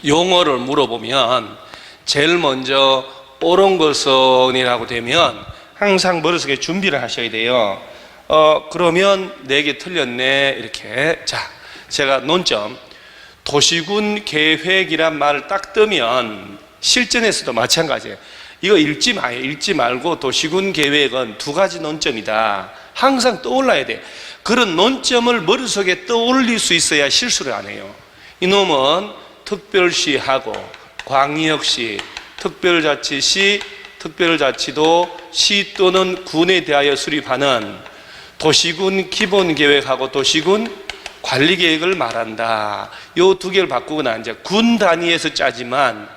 용어를 물어보면 제일 먼저 옳은 것은이라고 되면 항상 머릿속에 준비를 하셔야 돼요. 그러면 4개 틀렸네 이렇게. 자, 제가 논점, 도시군 계획이란 말을 딱 뜨면 실전에서도 마찬가지예요. 이거 읽지 마요. 읽지 말고 도시군 계획은 2가지 논점이다. 항상 떠올라야 돼요. 그런 논점을 머릿속에 떠올릴 수 있어야 실수를 안 해요. 이놈은 특별시하고 광역시, 특별자치시, 특별자치도, 시 또는 군에 대하여 수립하는 도시군 기본계획하고 도시군 관리계획을 말한다. 요 2개를 바꾸거나 이제 군 단위에서 짜지만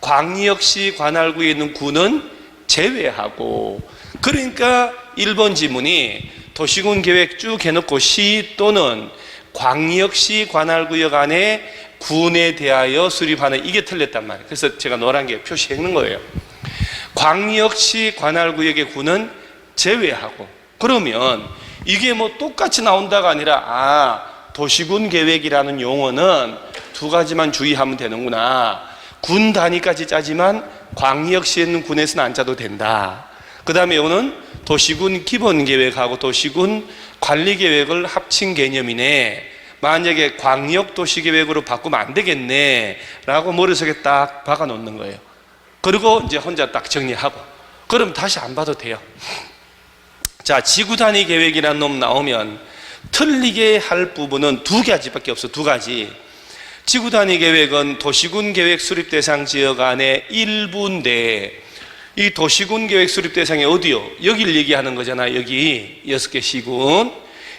광역시 관할구에 있는 군은 제외하고, 그러니까 1번 지문이 도시군 계획 쭉 해놓고 시 또는 광역시 관할구역 안에 군에 대하여 수립하는, 이게 틀렸단 말이에요. 그래서 제가 노란 게 표시해 놓은 거예요. 광역시 관할구역의 군은 제외하고. 그러면 이게 뭐 똑같이 나온다가 아니라 도시군 계획이라는 용어는 2가지만 주의하면 되는구나. 군 단위까지 짜지만 광역시에 있는 군에서는 안 짜도 된다. 그 다음에 이거는 도시군 기본계획하고 도시군 관리계획을 합친 개념이네. 만약에 광역도시계획으로 바꾸면 안 되겠네 라고 머릿속에 딱 박아 놓는 거예요. 그리고 이제 혼자 딱 정리하고, 그럼 다시 안 봐도 돼요. 자, 지구단위 계획이라는 놈 나오면 틀리게 할 부분은 2가지밖에 없어. 2가지. 지구단위 계획은 도시군 계획 수립 대상 지역 안에 일부인데, 이 도시군 계획 수립 대상이 어디요? 여기를 얘기하는 거잖아. 여기 6개 시군.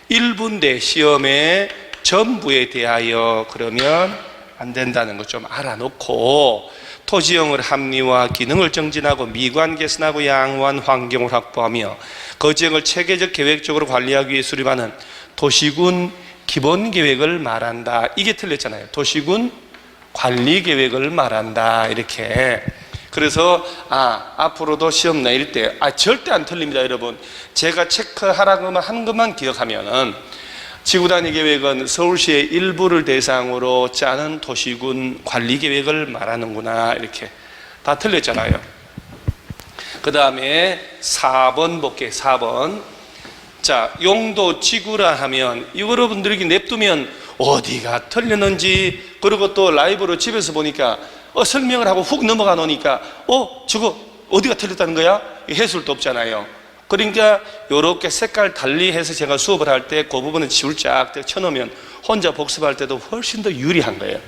일부인데 시험에 전부에 대하여 그러면 안 된다는 거 좀 알아놓고, 토지형을 합리화, 기능을 정진하고 미관 개선하고 양호한 환경을 확보하며 거지형을 체계적 계획적으로 관리하기 위해 수립하는 도시군 기본계획을 말한다. 이게 틀렸잖아요. 도시군 관리계획을 말한다. 이렇게. 그래서 앞으로도 시험 내릴 때 절대 안 틀립니다. 여러분, 제가 체크하라고 한 것만 기억하면은, 지구단위 계획은 서울시의 일부를 대상으로 짜는 도시군 관리계획을 말하는구나. 이렇게. 다 틀렸잖아요. 그 다음에 4번 볼게요. 4번. 자, 용도 지구라 하면 이거 여러분들에게 냅두면 어디가 틀렸는지, 그리고 또 라이브로 집에서 보니까 설명을 하고 훅 넘어가 놓으니까 저거 어디가 틀렸다는 거야? 해설도 없잖아요. 그러니까 이렇게 색깔 달리 해서 제가 수업을 할 때 그 부분은 지울 쫙 쳐놓으면 혼자 복습할 때도 훨씬 더 유리한 거예요.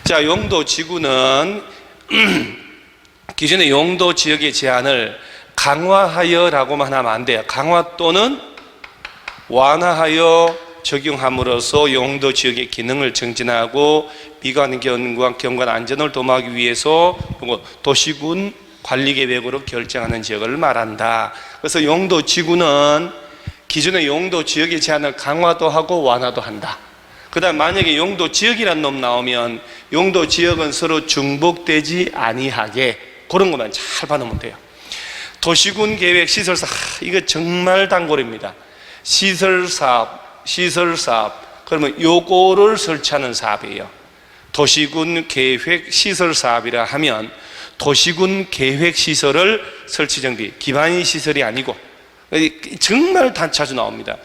자, 용도 지구는 기존의 용도 지역의 제한을 강화하여라고만 하면 안 돼요. 강화 또는 완화하여 적용함으로써 용도 지역의 기능을 정진하고 미관 경관 안전을 도모하기 위해서 도시군 관리계획으로 결정하는 지역을 말한다. 그래서 용도 지구는 기존의 용도 지역의 제한을 강화도 하고 완화도 한다. 그 다음 만약에 용도 지역이라는 놈 나오면 용도 지역은 서로 중복되지 아니하게, 그런 것만 잘 봐놓으면 돼요. 도시군 계획 시설사업, 이거 정말 단골입니다. 시설사업, 그러면 요거를 설치하는 사업이에요. 도시군 계획 시설사업이라 하면 도시군 계획 시설을 설치 정비, 기반이 시설이 아니고, 정말 자주 나옵니다.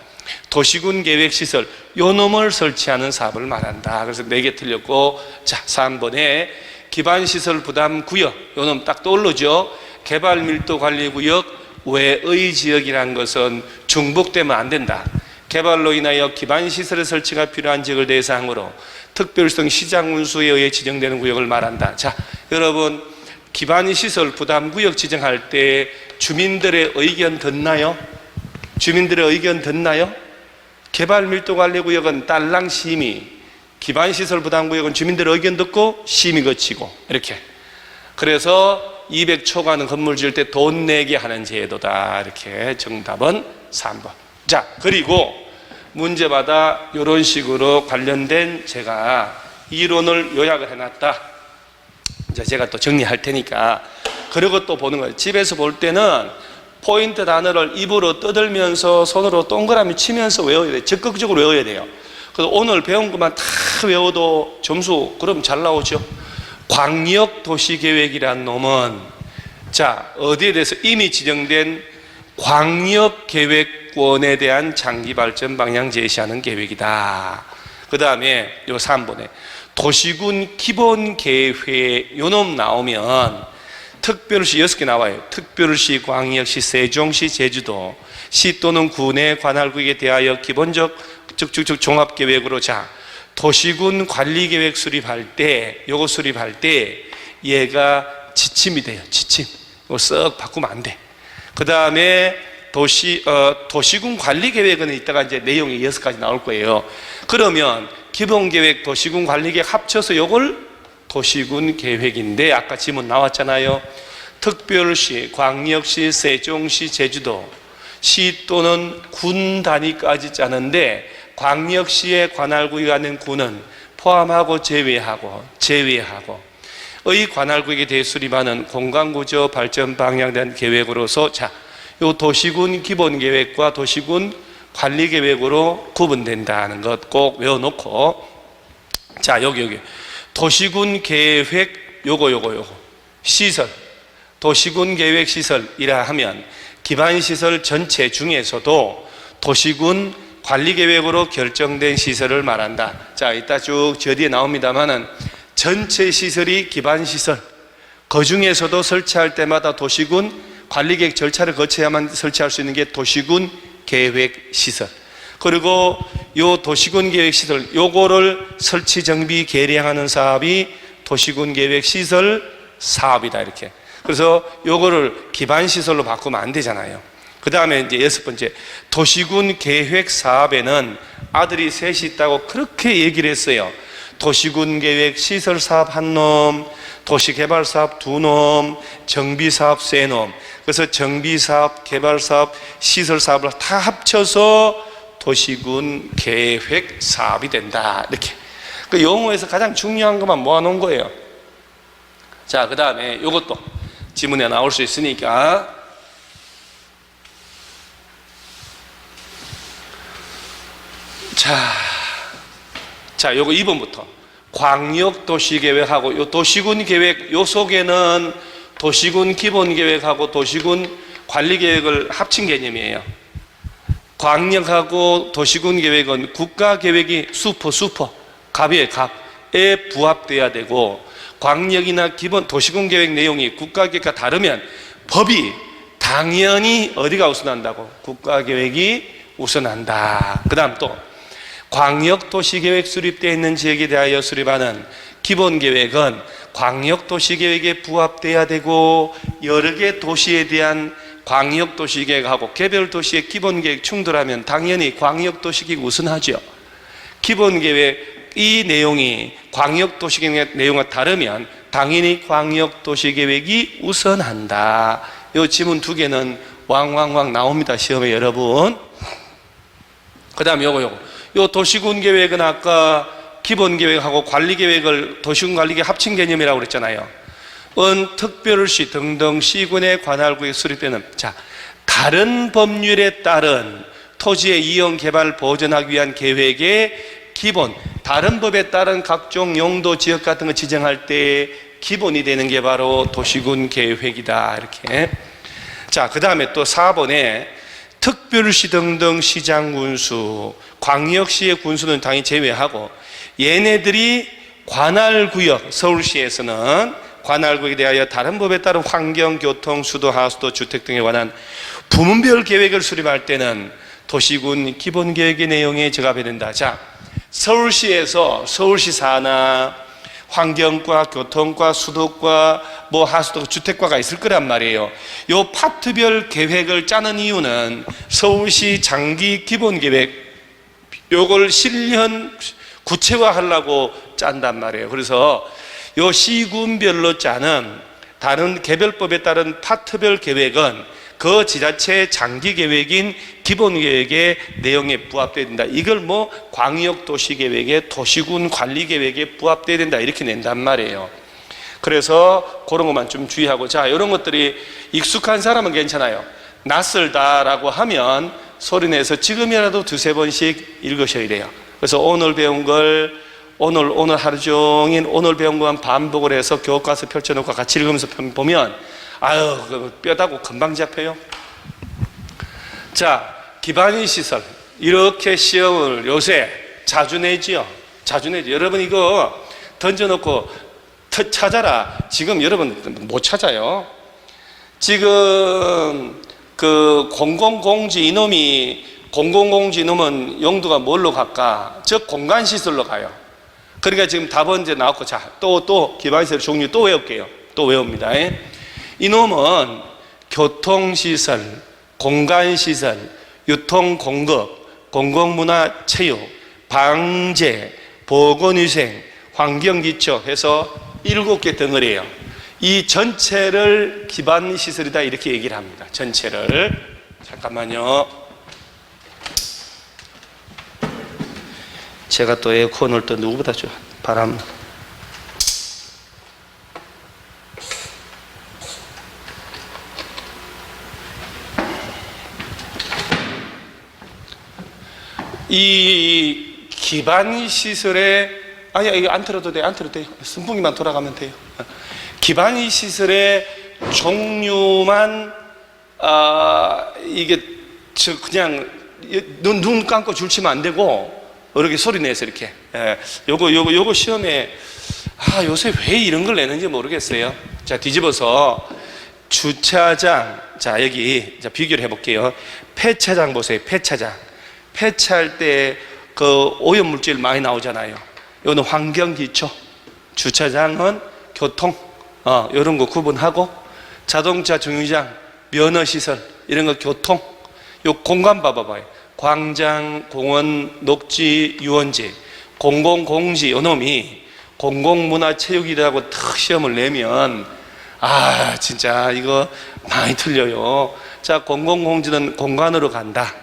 도시군 계획 시설, 요 놈을 설치하는 사업을 말한다. 그래서 4개 틀렸고, 자, 3번에 기반 시설 부담 구역, 요 놈 딱 떠오르죠. 개발 밀도 관리 구역 외의 지역이라는 것은 중복되면 안 된다. 개발로 인하여 기반 시설의 설치가 필요한 지역을 대상으로 특별성 시장 운수에 의해 지정되는 구역을 말한다. 자, 여러분, 기반 시설 부담 구역 지정할 때 주민들의 의견 듣나요? 주민들의 의견 듣나요? 개발 밀도 관리 구역은 딸랑 심의, 기반 시설 부담 구역은 주민들의 의견 듣고 심의 거치고, 이렇게. 그래서 200초간 건물 지을 때 돈 내게 하는 제도다. 이렇게. 정답은 3번. 자, 그리고 문제마다 이런 식으로 관련된 제가 이론을 요약을 해놨다. 이제 제가 또 정리할 테니까. 그리고 또 보는 거예요. 집에서 볼 때는 포인트 단어를 입으로 떠들면서 손으로 동그라미 치면서 외워야 돼요. 적극적으로 외워야 돼요. 그래서 오늘 배운 것만 다 외워도 점수 그럼 잘 나오죠. 광역도시계획이란 놈은 자, 어디에 대해서 이미 지정된 광역계획권에 대한 장기발전 방향 제시하는 계획이다. 그 다음에 요 3번에 도시군 기본계획 요놈 나오면 특별시 6개 나와요. 특별시, 광역시, 세종시, 제주도 시 또는 군의 관할구역에 대하여 기본적 즉 종합계획으로 자 도시군 관리계획 수립할 때 요거 수립할 때 얘가 지침이 돼요. 지침 이거 썩 바꾸면 안 돼. 그 다음에 도시군 관리계획은 이따가 이제 내용이 6가지 나올 거예요. 그러면 기본계획, 도시군 관리계획 합쳐서 요걸 도시군 계획인데 아까 지문 나왔잖아요. 특별시, 광역시, 세종시, 제주도 시 또는 군 단위까지 짜는데 광역시의 관할구역에 있는 군은 포함하고 제외하고 의 관할구역에 대해 수립하는 공간구조 발전 방향에 대한 계획으로서 자, 요 도시군 기본계획과 도시군 관리계획으로 구분된다는 것 꼭 외워놓고 자 여기 도시군 계획 요거 시설 도시군 계획 시설이라 하면 기반시설 전체 중에서도 도시군 관리계획으로 결정된 시설을 말한다. 자 이따 쭉 저 뒤에 나옵니다만은 전체 시설이 기반시설 그 중에서도 설치할 때마다 도시군 관리계획 절차를 거쳐야만 설치할 수 있는 게 도시군 계획시설 그리고 요 도시군 계획시설 요거를 설치 정비 개량하는 사업이 도시군 계획시설 사업이다 이렇게. 그래서 요거를 기반시설로 바꾸면 안 되잖아요. 그 다음에 이제 6번째 도시군 계획 사업에는 아들이 셋이 있다고 그렇게 얘기를 했어요. 도시군 계획 시설 사업 한 놈, 도시개발 사업 두 놈, 정비 사업 세 놈. 그래서 정비 사업, 개발 사업, 시설 사업을 다 합쳐서 도시군 계획 사업이 된다. 이렇게. 그 용어에서 가장 중요한 것만 모아놓은 거예요. 자, 그 다음에 요것도 지문에 나올 수 있으니까. 자, 요거 2번부터. 광역도시계획하고 요 도시군 계획, 요 속에는 도시군 기본계획하고 도시군 관리계획을 합친 개념이에요. 광역하고 도시군 계획은 국가계획이 슈퍼, 갑이에요, 갑에 부합돼야 되고, 광역이나 기본 도시군 계획 내용이 국가계획과 다르면 법이 당연히 어디가 우선한다고? 국가계획이 우선한다. 그 다음 또 광역도시계획 수립되어 있는 지역에 대하여 수립하는 기본계획은 광역도시계획에 부합돼야 되고 여러 개 도시에 대한 광역도시계획하고 개별도시의 기본계획 충돌하면 당연히 광역도시계획이 우선하죠. 기본계획 이 내용이 광역도시계획 내용과 다르면 당연히 광역도시계획이 우선한다. 이 지문 두 개는 왕왕왕 나옵니다. 시험에 여러분. 그 다음 요거 도시군 계획은 아까 기본계획하고 관리계획을 도시군 관리계획 합친 개념이라고 그랬잖아요. 특별시 등등 시군의 관할구에 수립되는 다른 법률에 따른 토지의 이용 개발 보전하기 위한 계획의 기본, 다른 법에 따른 각종 용도 지역 같은 거 지정할 때 기본이 되는 게 바로 도시군 계획이다. 이렇게. 그 다음에 또 4번에 특별시 등등 시장 군수, 광역시의 군수는 당연히 제외하고 얘네들이 관할구역, 서울시에서는 관할구역에 대하여 다른 법에 따른 환경, 교통, 수도, 하수도, 주택 등에 관한 부문별 계획을 수립할 때는 도시군 기본계획의 내용에 적합해야 된다. 서울시에서 서울시 산하, 환경과, 교통과, 수도과, 하수도, 주택과가 있을 거란 말이에요. 요 파트별 계획을 짜는 이유는 서울시 장기 기본계획 요걸 실현 구체화하려고 짠단 말이에요. 그래서 요 시군별로 짜는 다른 개별법에 따른 파트별 계획은 그 지자체의 장기 계획인 기본 계획의 내용에 부합돼야 된다. 이걸 광역도시계획의 도시군 관리계획에 부합돼야 된다. 이렇게 낸단 말이에요. 그래서 그런 것만 좀 주의하고, 이런 것들이 익숙한 사람은 괜찮아요. 낯설다라고 하면 소리내서 지금이라도 두세 번씩 읽으셔야 돼요. 그래서 오늘 배운 걸 오늘 하루 종일 오늘 배운 것만 반복을 해서 교과서 펼쳐놓고 같이 읽으면서 보면 아유 뼈다고 금방 잡혀요. 자, 기반인 시설 이렇게 시험을 요새 자주 내지요. 자주 내죠. 여러분 이거 던져놓고 찾아라. 지금 여러분 못 찾아요. 지금 그 공공공지 이놈은 용도가 뭘로 갈까? 즉 공간시설로 가요. 그러니까 지금 답은 이제 나왔고, 자, 또 기반시설 종류 또 외울게요. 또 외웁니다. 이놈은 교통시설, 공간시설, 유통공급, 공공문화체육, 방제, 보건위생, 환경기초 해서 7개 덩어리예요. 이 전체를 기반시설이다 이렇게 얘기를 합니다. 전체를. 잠깐만요. 제가 또 에어컨을 또 누구보다 좀 바람. 이 기반시설에 아니야 이거 안 틀어도 돼. 안 틀어도 돼요. 선풍기만 돌아가면 돼요. 기반시설의 종류만 이게 그냥 눈 감고 줄치면 안 되고 이렇게 소리 내서 이렇게 요거 시험에 요새 왜 이런 걸 내는지 모르겠어요. 자, 뒤집어서 주차장, 자 여기 자 비교를 해볼게요. 폐차장 보세요. 폐차할 때 그 오염물질 많이 나오잖아요. 이거는 환경기초. 주차장은 교통 이런 거 구분하고, 자동차 정류장, 면허시설 이런 거 교통. 요 공간 봐봐요. 광장, 공원, 녹지, 유원지, 공공공지 요놈이 공공문화체육이라고 탁 시험을 내면 진짜 이거 많이 틀려요. 자, 공공공지는 공간으로 간다.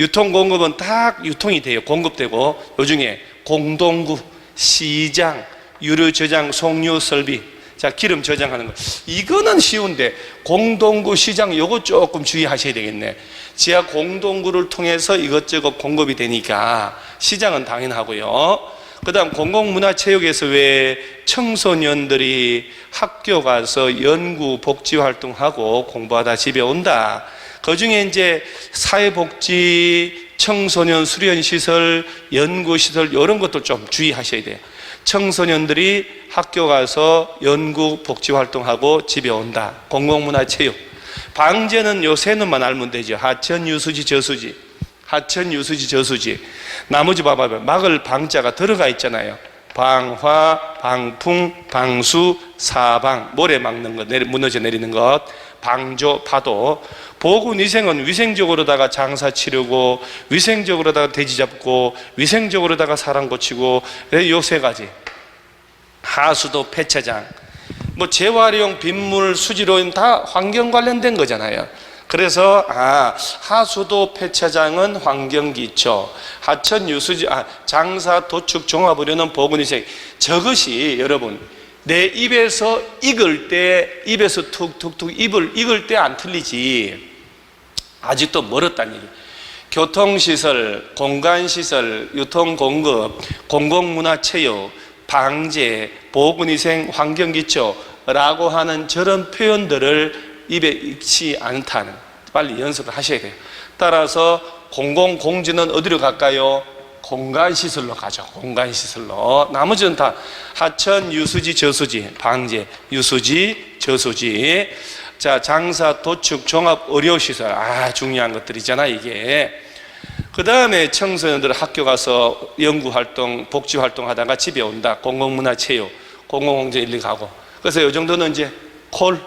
유통공급은 딱 유통이 돼요. 공급되고, 요중에 공동구, 시장, 유류 저장, 송유 설비, 자 기름 저장하는 거 이거는 쉬운데, 공동구, 시장 요거 조금 주의하셔야 되겠네. 지하 공동구를 통해서 이것저것 공급이 되니까 시장은 당연하고요. 그 다음 공공문화체육에서 왜 청소년들이 학교 가서 연구 복지활동하고 공부하다 집에 온다. 그 중에 이제 사회복지, 청소년 수련시설, 연구시설 이런 것도 좀 주의하셔야 돼요. 청소년들이 학교 가서 연구 복지활동하고 집에 온다. 공공문화체육. 방제는 요 세 놈만 알면 되죠. 하천, 유수지, 저수지. 하천, 유수지, 저수지. 나머지 봐봐요. 막을 방자가 들어가 있잖아요. 방화, 방풍, 방수, 사방. 모래 막는 것, 무너져 내리는 것. 방조, 파도. 보건위생은 위생적으로다가 장사 치르고, 위생적으로다가 돼지 잡고, 위생적으로다가 사람 고치고, 요 세 가지. 하수도, 폐차장. 뭐 재활용, 빗물, 수지로 다 환경 관련된 거잖아요. 그래서 하수도, 폐차장은 환경기초, 하천, 유수지, 장사, 도축, 종합의료는 보건위생. 저것이 여러분 내 입에서 익을 때, 입에서 툭툭툭 입을 익을 때 안 틀리지 아직도 멀었다는 얘기. 교통시설, 공간시설, 유통공급, 공공문화체육, 방제, 보건위생, 환경기초라고 하는 저런 표현들을 입에 익지 않다는, 빨리 연습을 하셔야 돼요. 따라서 공공공지는 어디로 갈까요? 공간시설로 가죠. 공간시설로. 나머지는 다 하천, 유수지, 저수지, 방제, 유수지, 저수지. 자, 장사, 도축, 종합, 의료시설. 중요한 것들이잖아 이게. 그 다음에 청소년들 학교 가서 연구활동, 복지활동 하다가 집에 온다. 공공문화체육, 공공공제 일리 가고. 그래서 이 정도는 이제 콜.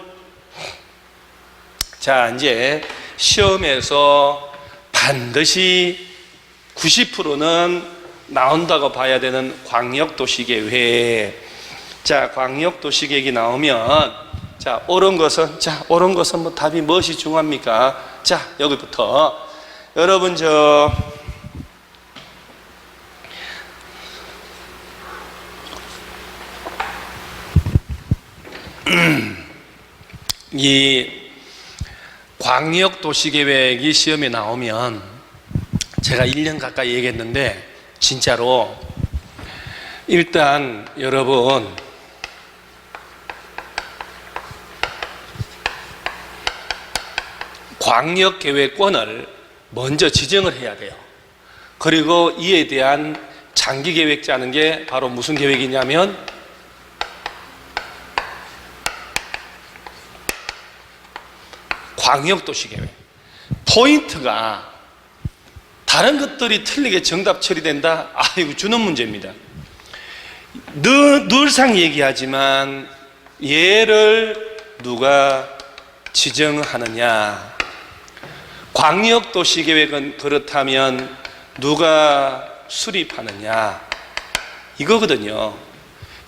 자, 이제 시험에서 반드시 90%는 나온다고 봐야 되는 광역도시계획. 자, 광역도시계획이 나오면, 자, 옳은 것은 뭐 답이 무엇이 중요합니까? 자, 여기부터. 여러분, 이 광역도시계획이 시험에 나오면 제가 1년 가까이 얘기했는데 진짜로 일단 여러분 광역계획권을 먼저 지정을 해야 돼요. 그리고 이에 대한 장기계획 짜는 게 바로 무슨 계획이냐면 광역도시계획. 포인트가 다른 것들이 틀리게 정답 처리된다? 이거 주는 문제입니다. 늘상 얘기하지만 얘를 누가 지정하느냐? 광역도시계획은 그렇다면 누가 수립하느냐? 이거거든요.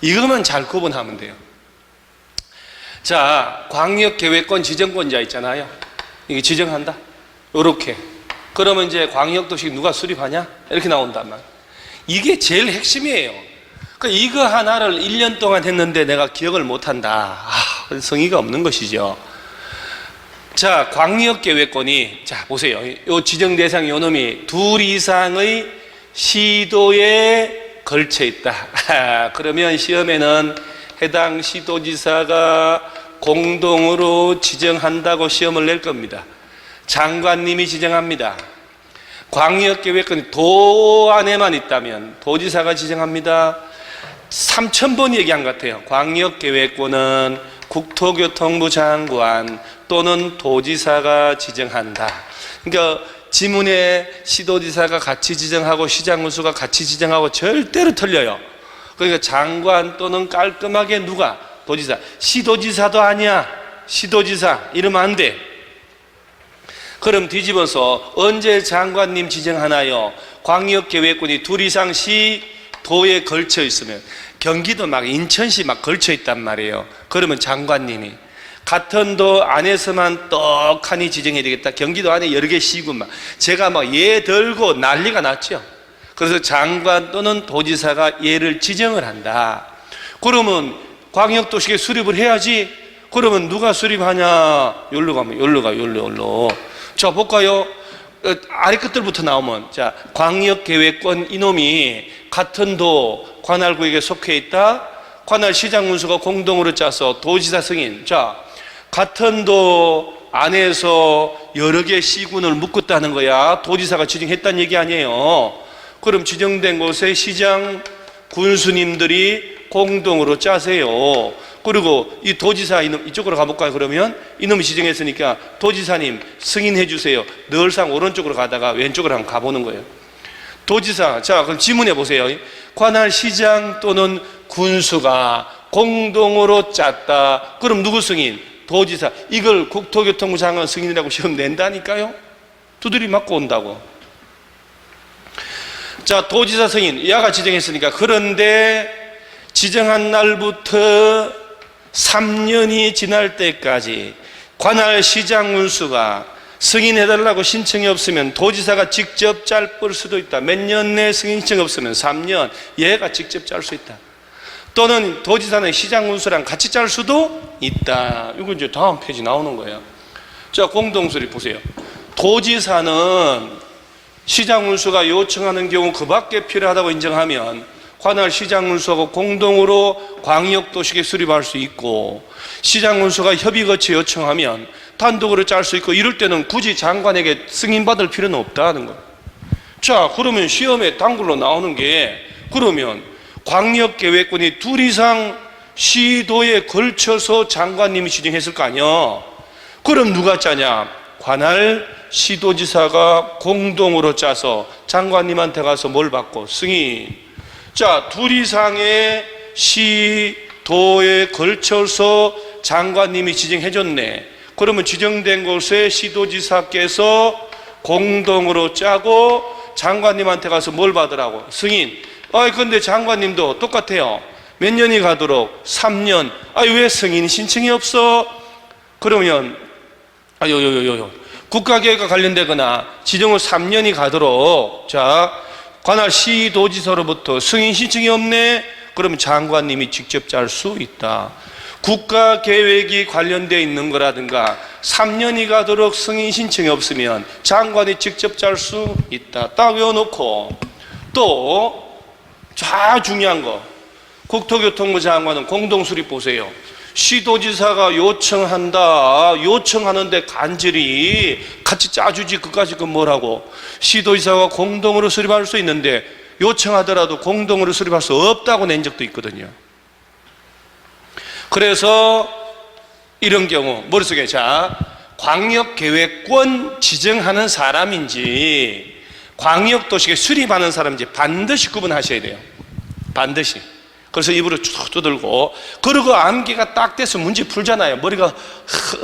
이거만 잘 구분하면 돼요. 자, 광역계획권 지정권자 있잖아요. 이게 지정한다. 요렇게. 그러면 이제 광역도시 누가 수립하냐? 이렇게 나온단 말이에요. 이게 제일 핵심이에요. 그러니까 이거 하나를 1년 동안 했는데 내가 기억을 못한다. 성의가 없는 것이죠. 자, 광역계획권이, 자, 보세요. 요 지정 대상 요 놈이 둘 이상의 시도에 걸쳐 있다. 그러면 시험에는 해당 시도지사가 공동으로 지정한다고 시험을 낼 겁니다. 장관님이 지정합니다. 광역계획권이 도 안에만 있다면 도지사가 지정합니다. 3,000번 얘기한 것 같아요. 광역계획권은 국토교통부 장관 또는 도지사가 지정한다. 그러니까 지문에 시도지사가 같이 지정하고 시장군수가 같이 지정하고 절대로 틀려요. 그러니까 장관 또는 깔끔하게 누가? 도지사. 시도지사도 아니야. 시도지사 이러면 안 돼. 그럼 뒤집어서 언제 장관님 지정하나요? 광역계획권이 둘 이상 시도에 걸쳐 있으면, 경기도 막 인천시 막 걸쳐 있단 말이에요. 그러면 장관님이 같은 도 안에서만 떡하니 지정해야 되겠다. 경기도 안에 여러 개 시군 막 제가 막 얘 들고 난리가 났죠. 그래서 장관 또는 도지사가 얘를 지정을 한다. 그러면 광역도시계 수립을 해야지. 그러면 누가 수립하냐? 여기로 가면 여기로. 자, 볼까요? 아래 끝들부터 나오면, 자, 광역계획권 이놈이 같은 도 관할구역에 속해 있다. 관할시장군수가 공동으로 짜서 도지사 승인. 자, 같은 도 안에서 여러 개 시군을 묶었다는 거야. 도지사가 지정했다는 얘기 아니에요. 그럼 지정된 곳에 시장 군수님들이 공동으로 짜세요. 그리고 이 도지사 이놈 이쪽으로 가볼까요? 그러면 이놈이 지정했으니까 도지사님 승인해 주세요. 늘상 오른쪽으로 가다가 왼쪽으로 한번 가보는 거예요. 도지사, 자, 그럼 지문해 보세요. 관할 시장 또는 군수가 공동으로 짰다. 그럼 누구 승인? 도지사. 이걸 국토교통부 장관 승인이라고 시험 낸다니까요. 두드리 맞고 온다고. 자, 도지사 승인, 야가 지정했으니까. 그런데 지정한 날부터 3년이 지날 때까지 관할 시장 군수가 승인해달라고 신청이 없으면 도지사가 직접 짤 수도 있다. 몇 년 내 승인 신청이 없으면 3년 얘가 직접 짤 수 있다. 또는 도지사는 시장 군수랑 같이 짤 수도 있다. 이거 이제 다음 페이지 나오는 거예요. 자, 공동수립 보세요. 도지사는 시장 군수가 요청하는 경우 그 밖에 필요하다고 인정하면 관할 시장 군수하고 공동으로 광역도시계 수립할 수 있고, 시장 군수가 협의 거치 요청하면 단독으로 짤 수 있고, 이럴 때는 굳이 장관에게 승인받을 필요는 없다는 거예요. 자, 그러면 시험에 단글로 나오는 게, 그러면 광역계획권이 둘 이상 시도에 걸쳐서 장관님이 지정했을 거 아니야. 그럼 누가 짜냐? 관할 시도지사가 공동으로 짜서 장관님한테 가서 뭘 받고? 승인. 자, 둘 이상의 시도에 걸쳐서 장관님이 지정해줬네. 그러면 지정된 곳에 시도지사께서 공동으로 짜고 장관님한테 가서 뭘 받으라고? 승인. 근데 장관님도 똑같아요. 몇 년이 가도록? 3년. 왜 승인 신청이 없어? 그러면 국가계획과 관련되거나 지정 후 3년이 가도록, 자, 관할 시도지사로부터 승인 신청이 없네? 그러면 장관님이 직접 짤 수 있다. 국가계획이 관련되어 있는 거라든가 3년이 가도록 승인 신청이 없으면 장관이 직접 짤 수 있다. 딱 외워놓고, 또 자, 중요한 거, 국토교통부 장관은 공동수립 보세요. 시도지사가 요청하는데 간절히 같이 짜주지 그까짓 건 뭐라고. 시도지사가 공동으로 수립할 수 있는데 요청하더라도 공동으로 수립할 수 없다고 낸 적도 있거든요. 그래서 이런 경우 머릿속에 자, 광역계획권 지정하는 사람인지 광역도시계 수립하는 사람인지 반드시 구분하셔야 돼요. 반드시. 그래서 입으로 쭉 두들고, 그리고 암기가 딱 돼서 문제 풀잖아요. 머리가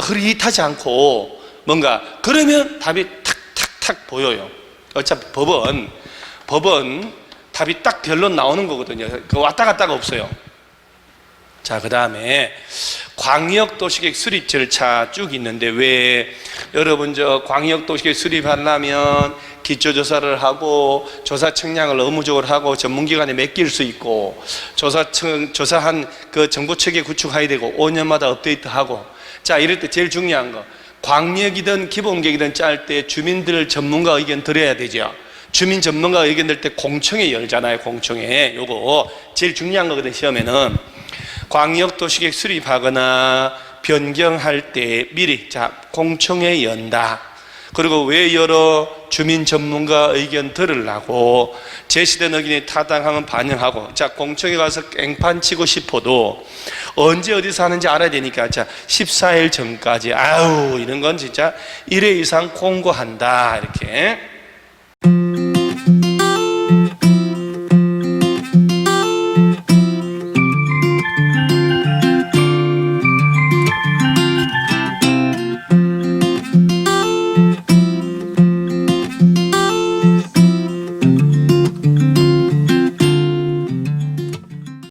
흐릿하지 않고 뭔가, 그러면 답이 탁탁탁 보여요. 어차피 법은 답이 딱 결론 나오는 거거든요. 그 왔다 갔다가 없어요. 자, 그 다음에 광역도시계획 수립 절차 쭉 있는데, 왜 여러분 저 광역도시계획 수립하려면 기초조사를 하고 조사 측량을 의무적으로 하고 전문기관에 맡길 수 있고, 조사한 그 정보체계 구축해야 되고 5년마다 업데이트하고. 자, 이럴 때 제일 중요한 거, 광역이든 기본계획이든 짤 때 주민들 전문가 의견 들어야 되죠. 주민 전문가 의견 들 때 공청회 열잖아요. 공청회. 요거 제일 중요한 거거든. 시험에는 광역도시계획 수립하거나 변경할 때 미리 자 공청회 연다. 그리고 왜 열어? 주민 전문가 의견 들으려고. 제시된 의견이 타당하면 반영하고. 자, 공청회 가서 깽판 치고 싶어도 언제 어디서 하는지 알아야 되니까 자 14일 전까지, 아우 이런 건 진짜 1회 이상 공고한다. 이렇게.